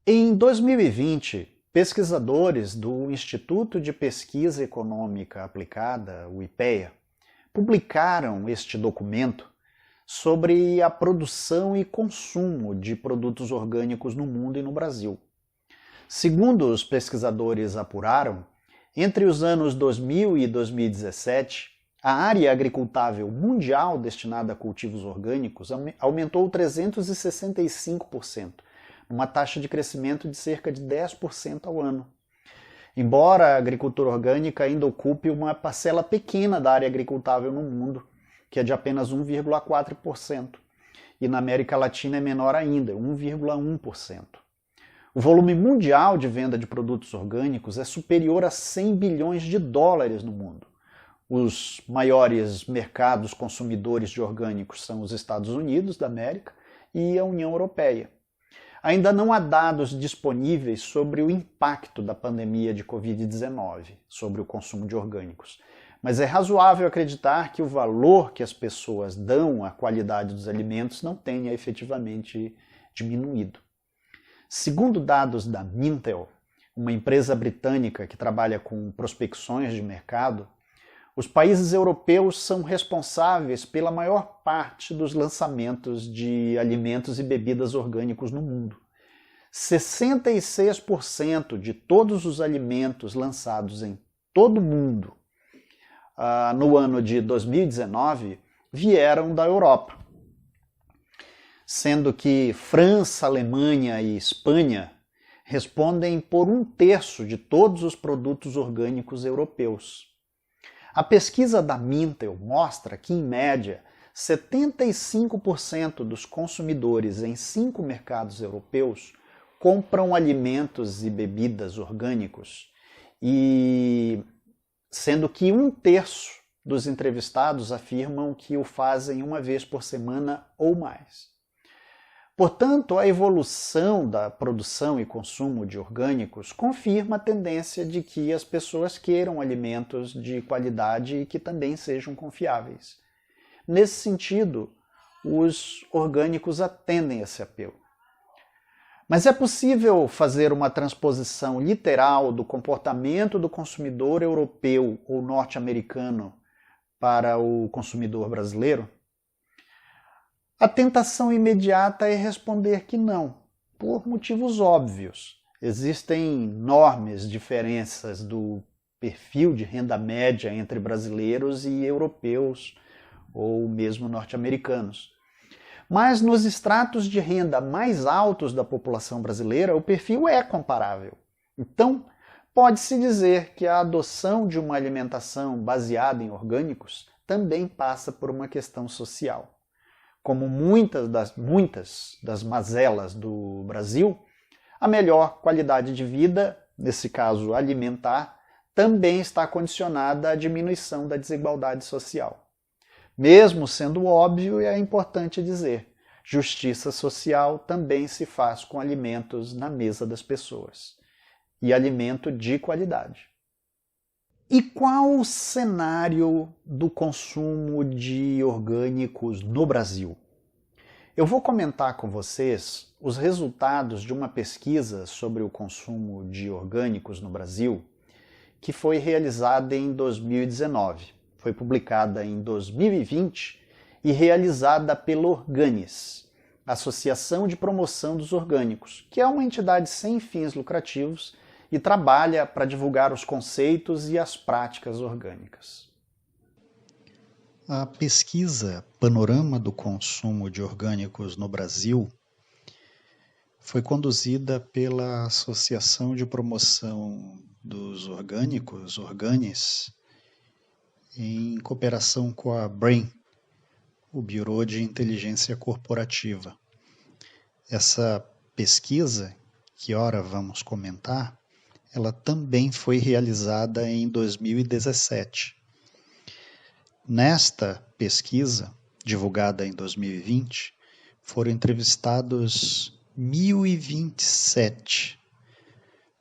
Em 2020, pesquisadores do Instituto de Pesquisa Econômica Aplicada, o IPEA, publicaram este documento sobre a produção e consumo de produtos orgânicos no mundo e no Brasil. Segundo os pesquisadores apuraram, entre os anos 2000 e 2017, a área agricultável mundial destinada a cultivos orgânicos aumentou 365%, numa taxa de crescimento de cerca de 10% ao ano. Embora a agricultura orgânica ainda ocupe uma parcela pequena da área agricultável no mundo, que é de apenas 1,4%, e na América Latina é menor ainda, 1,1%. O volume mundial de venda de produtos orgânicos é superior a 100 bilhões de dólares no mundo. Os maiores mercados consumidores de orgânicos são os Estados Unidos da América e a União Europeia. Ainda não há dados disponíveis sobre o impacto da pandemia de Covid-19 sobre o consumo de orgânicos, mas é razoável acreditar que o valor que as pessoas dão à qualidade dos alimentos não tenha efetivamente diminuído. Segundo dados da Mintel, uma empresa britânica que trabalha com prospecções de mercado, os países europeus são responsáveis pela maior parte dos lançamentos de alimentos e bebidas orgânicos no mundo. 66% de todos os alimentos lançados em todo o mundo no ano de 2019 vieram da Europa, sendo que França, Alemanha e Espanha respondem por 1/3 de todos os produtos orgânicos europeus. A pesquisa da Mintel mostra que, em média, 75% dos consumidores em 5 mercados europeus compram alimentos e bebidas orgânicos, e sendo que 1/3 dos entrevistados afirmam que o fazem uma vez por semana ou mais. Portanto, a evolução da produção e consumo de orgânicos confirma a tendência de que as pessoas queiram alimentos de qualidade e que também sejam confiáveis. Nesse sentido, os orgânicos atendem esse apelo. Mas é possível fazer uma transposição literal do comportamento do consumidor europeu ou norte-americano para o consumidor brasileiro? A tentação imediata é responder que não, por motivos óbvios. Existem enormes diferenças do perfil de renda média entre brasileiros e europeus, ou mesmo norte-americanos. Mas nos estratos de renda mais altos da população brasileira, o perfil é comparável. Então, pode-se dizer que a adoção de uma alimentação baseada em orgânicos também passa por uma questão social. Como muitas das mazelas do Brasil, a melhor qualidade de vida, nesse caso alimentar, também está condicionada à diminuição da desigualdade social. Mesmo sendo óbvio, é importante dizer, justiça social também se faz com alimentos na mesa das pessoas, e alimento de qualidade. E qual o cenário do consumo de orgânicos no Brasil? Eu vou comentar com vocês os resultados de uma pesquisa sobre o consumo de orgânicos no Brasil, que foi realizada em 2019. Foi publicada em 2020 e realizada pela Organis, Associação de Promoção dos Orgânicos, que é uma entidade sem fins lucrativos e trabalha para divulgar os conceitos e as práticas orgânicas. A pesquisa Panorama do Consumo de Orgânicos no Brasil foi conduzida pela Associação de Promoção dos Orgânicos, Organis, em cooperação com a BRAIN, o Bureau de Inteligência Corporativa. Essa pesquisa, que ora vamos comentar, ela também foi realizada em 2017. Nesta pesquisa, divulgada em 2020, foram entrevistados 1.027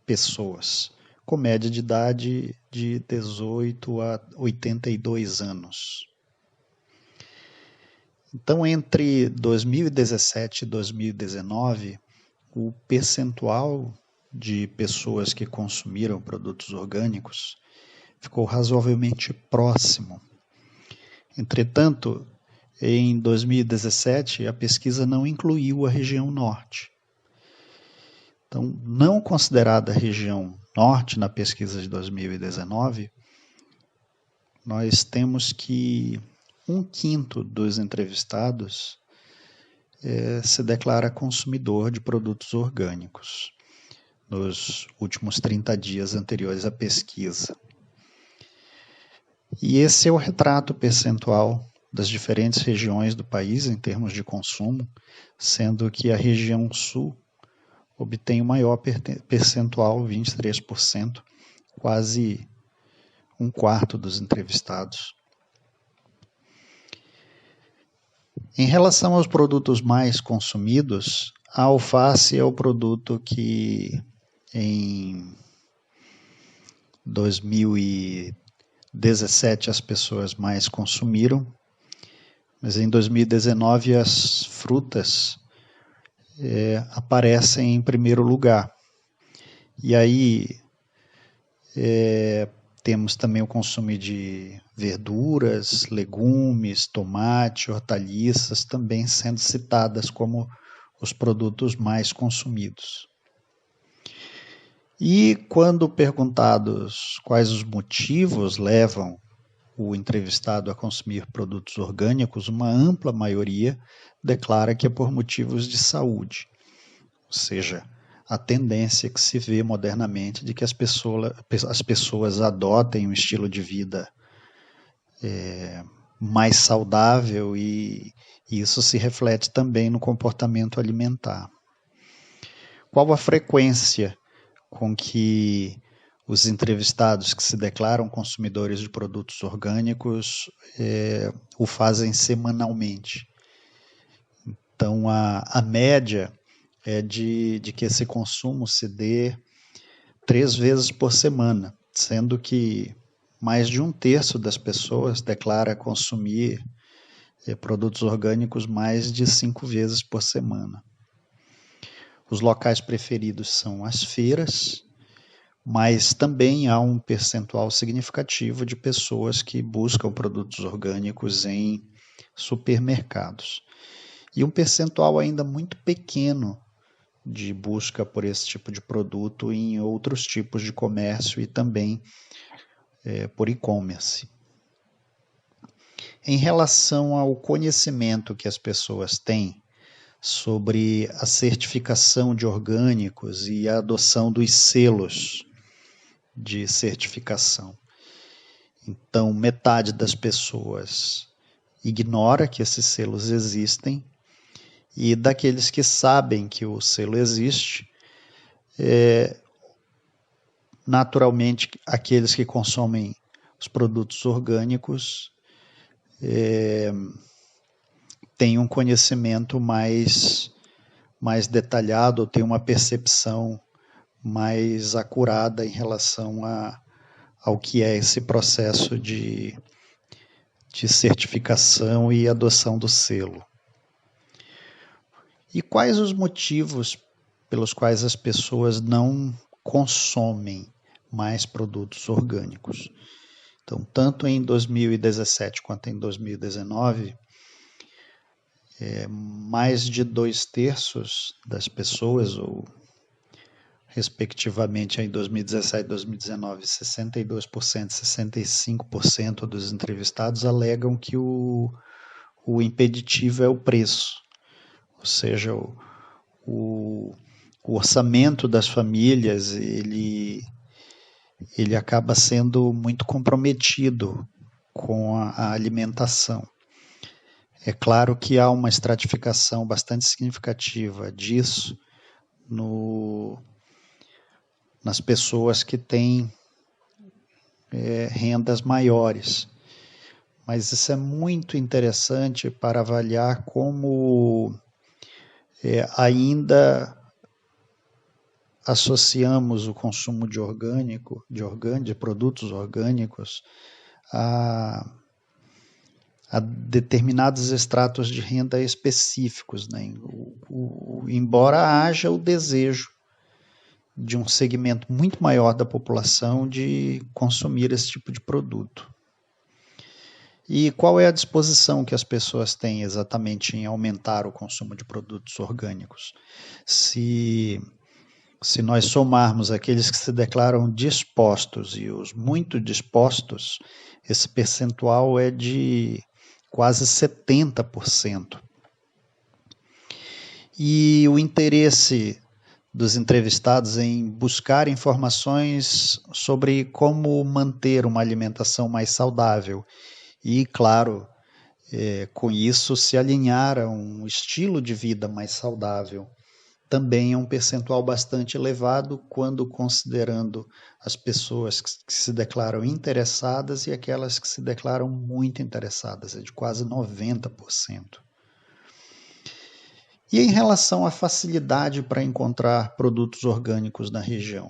pessoas, com média de idade de 18 a 82 anos. Então, entre 2017 e 2019, o percentual de pessoas que consumiram produtos orgânicos ficou razoavelmente próximo. Entretanto, em 2017, a pesquisa não incluiu a região norte. Então, não considerada a região norte na pesquisa de 2019, nós temos que 1/5 dos entrevistados se declara consumidor de produtos orgânicos nos últimos 30 dias anteriores à pesquisa. E esse é o retrato percentual das diferentes regiões do país em termos de consumo, sendo que a região sul obtém o maior percentual, 23%, quase 1/4 dos entrevistados. Em relação aos produtos mais consumidos, a alface é o produto que em 2017 as pessoas mais consumiram, mas em 2019 as frutas aparecem em primeiro lugar. E aí temos também o consumo de verduras, legumes, tomate, hortaliças, também sendo citadas como os produtos mais consumidos. E quando perguntados quais os motivos levam o entrevistado a consumir produtos orgânicos, uma ampla maioria declara que é por motivos de saúde, ou seja, a tendência que se vê modernamente de que as pessoas adotem um estilo de vida mais saudável e isso se reflete também no comportamento alimentar. Qual a frequência com que os entrevistados que se declaram consumidores de produtos orgânicos o fazem semanalmente? Então, a média é de que esse consumo se dê 3 vezes por semana, sendo que mais de 1/3 das pessoas declara consumir produtos orgânicos mais de 5 vezes por semana. Os locais preferidos são as feiras, mas também há um percentual significativo de pessoas que buscam produtos orgânicos em supermercados. E um percentual ainda muito pequeno de busca por esse tipo de produto em outros tipos de comércio e também por e-commerce. Em relação ao conhecimento que as pessoas têm sobre a certificação de orgânicos e a adoção dos selos de certificação. Então, metade das pessoas ignora que esses selos existem e daqueles que sabem que o selo existe, naturalmente, aqueles que consomem os produtos orgânicos têm um conhecimento mais detalhado, têm uma percepção mais acurada em relação ao que é esse processo de certificação e adoção do selo. E quais os motivos pelos quais as pessoas não consomem mais produtos orgânicos? Então, tanto em 2017 quanto em 2019, mais de 2/3 das pessoas, ou respectivamente em 2017 e 2019, 62% e 65% dos entrevistados alegam que o impeditivo é o preço, ou seja, o orçamento das famílias ele acaba sendo muito comprometido com a alimentação. É claro que há uma estratificação bastante significativa disso nas pessoas que têm rendas maiores. Mas isso é muito interessante para avaliar como ainda associamos o consumo de produtos orgânicos à a determinados estratos de renda específicos, né? Embora haja o desejo de um segmento muito maior da população de consumir esse tipo de produto. E qual é a disposição que as pessoas têm exatamente em aumentar o consumo de produtos orgânicos? Se nós somarmos aqueles que se declaram dispostos e os muito dispostos, esse percentual é de quase 70%. E o interesse dos entrevistados em buscar informações sobre como manter uma alimentação mais saudável e, claro, com isso se alinhar a um estilo de vida mais saudável, também é um percentual bastante elevado quando considerando as pessoas que se declaram interessadas e aquelas que se declaram muito interessadas, é de quase 90%. E em relação à facilidade para encontrar produtos orgânicos na região,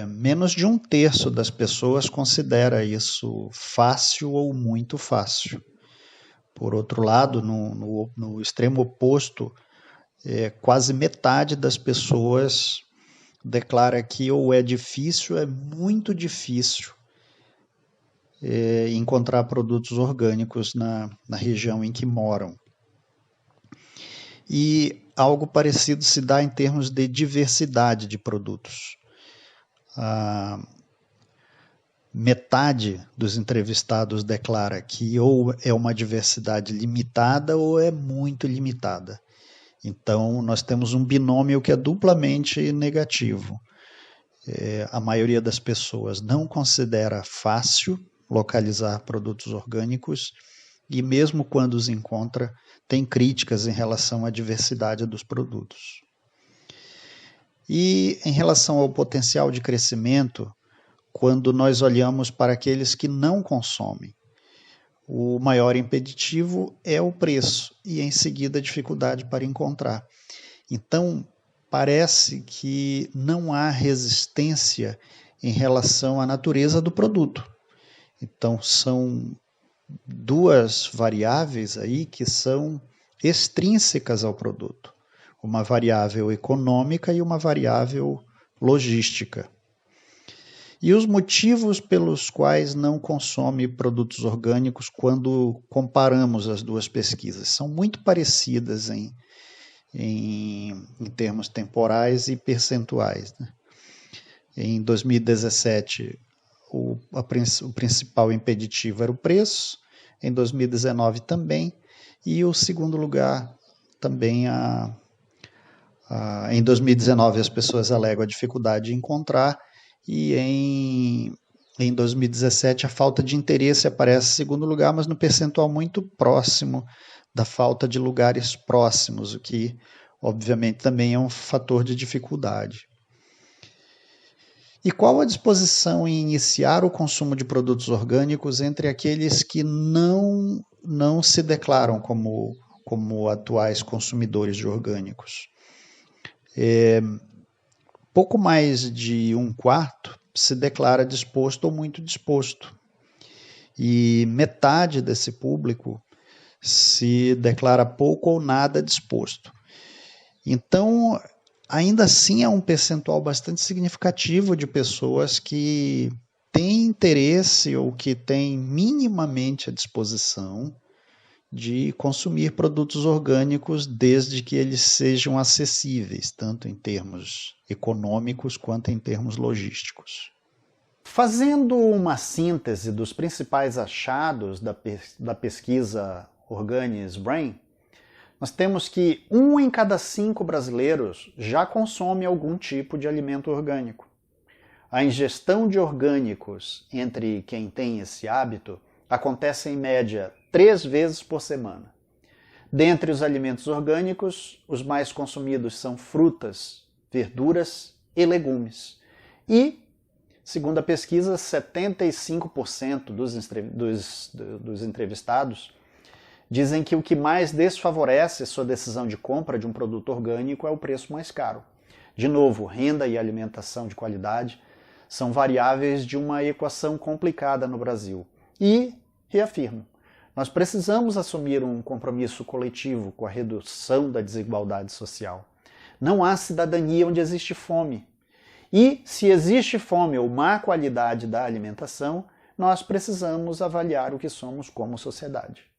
menos de 1/3 das pessoas considera isso fácil ou muito fácil. Por outro lado, no extremo oposto, quase metade das pessoas declara que ou é difícil, é muito difícil encontrar produtos orgânicos na região em que moram. E algo parecido se dá em termos de diversidade de produtos. Metade dos entrevistados declara que ou é uma diversidade limitada ou é muito limitada. Então, nós temos um binômio que é duplamente negativo. A maioria das pessoas não considera fácil localizar produtos orgânicos e, mesmo quando os encontra, tem críticas em relação à diversidade dos produtos. E em relação ao potencial de crescimento, quando nós olhamos para aqueles que não consomem, o maior impeditivo é o preço e, em seguida, a dificuldade para encontrar. Então, parece que não há resistência em relação à natureza do produto. Então, são duas variáveis aí que são extrínsecas ao produto. Uma variável econômica e uma variável logística. E os motivos pelos quais não consome produtos orgânicos quando comparamos as duas pesquisas são muito parecidas em termos temporais e percentuais, né? Em 2017, o principal impeditivo era o preço, em 2019 também, e o segundo lugar também em 2019 as pessoas alegam a dificuldade de encontrar, e em 2017 a falta de interesse aparece em segundo lugar, mas no percentual muito próximo da falta de lugares próximos, o que obviamente também é um fator de dificuldade. E qual a disposição em iniciar o consumo de produtos orgânicos entre aqueles que não se declaram como atuais consumidores de orgânicos? Pouco mais de 1/4 se declara disposto ou muito disposto. E metade desse público se declara pouco ou nada disposto. Então, ainda assim é um percentual bastante significativo de pessoas que têm interesse ou que têm minimamente a disposição de consumir produtos orgânicos desde que eles sejam acessíveis, tanto em termos econômicos quanto em termos logísticos. Fazendo uma síntese dos principais achados da pesquisa Organis Brain, nós temos que 1 em cada 5 brasileiros já consome algum tipo de alimento orgânico. A ingestão de orgânicos entre quem tem esse hábito acontece em média 3 vezes por semana. Dentre os alimentos orgânicos, os mais consumidos são frutas, verduras e legumes. E, segundo a pesquisa, 75% dos entrevistados dizem que o que mais desfavorece sua decisão de compra de um produto orgânico é o preço mais caro. De novo, renda e alimentação de qualidade são variáveis de uma equação complicada no Brasil. E, reafirmo, Nós precisamos assumir um compromisso coletivo com a redução da desigualdade social. Não há cidadania onde existe fome. E, se existe fome ou má qualidade da alimentação, nós precisamos avaliar o que somos como sociedade.